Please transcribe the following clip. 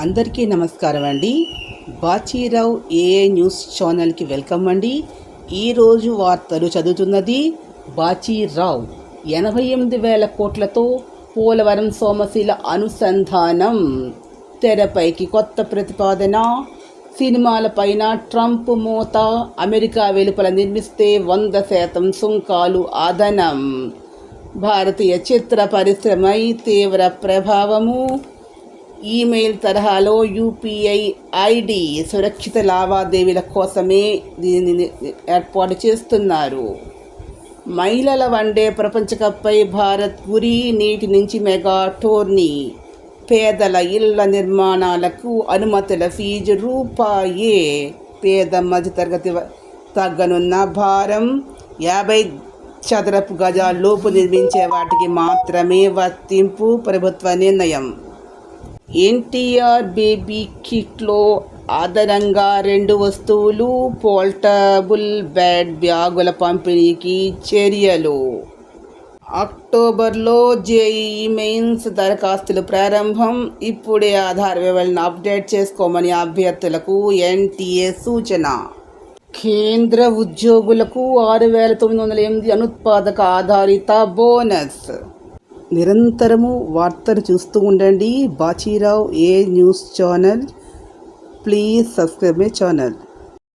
అందరికీ నమస్కారం అండి. బాచీరావు ఏఏ న్యూస్ ఛానల్కి వెల్కమ్ అండి. ఈరోజు వార్తలు చదువుతున్నది బాచీరావు. 88,000 కోట్లతో పోలవరం సోమశిల అనుసంధానం. తెరపైకి కొత్త ప్రతిపాదన. సినిమాలపైన ట్రంప్ మోత. అమెరికా వెలుపల నిర్మిస్తే 100% సుంకాలు అదనం. భారతీయ చిత్ర పరిశ్రమపై తీవ్ర ప్రభావము. ఈమెయిల్ తరహాలో యూపీఐ ఐడి సురక్షిత లావాదేవీల కోసమే దీనిని ఏర్పాటు చేస్తున్నారు. మహిళల వన్డే ప్రపంచకప్పై భారత్ గురి. నేటి నుంచి మెగా టోర్నీ. పేదల ఇళ్ల నిర్మాణాలకు అనుమతుల ఫీజు రూపాయే. పేద మధ్యతరగతి తగ్గనున్న భారం. 50 చదరపు గజాల్లోపు నిర్మించే వాటికి మాత్రమే వర్తింపు. ప్రభుత్వ నిర్ణయం. ఎన్టీఆర్ బేబీ కిట్లో అదనంగా 2 వస్తువులు. పోర్టబుల్ బెడ్ బ్యాగుల పంపిణీకి చర్యలు. అక్టోబర్లో జేఈఈ మెయిన్స్ దరఖాస్తులు ప్రారంభం. ఇప్పుడే ఆధార్ వివరాలను అప్డేట్ చేసుకోమని అభ్యర్థులకు ఎన్టీఏ సూచన. కేంద్ర ఉద్యోగులకు 6,908 అనుత్పాదక ఆధారిత బోనస్. నిరంతరము వార్తలు చూస్తూ ఉండండి Bachirao a news channel. Please subscribe my channel.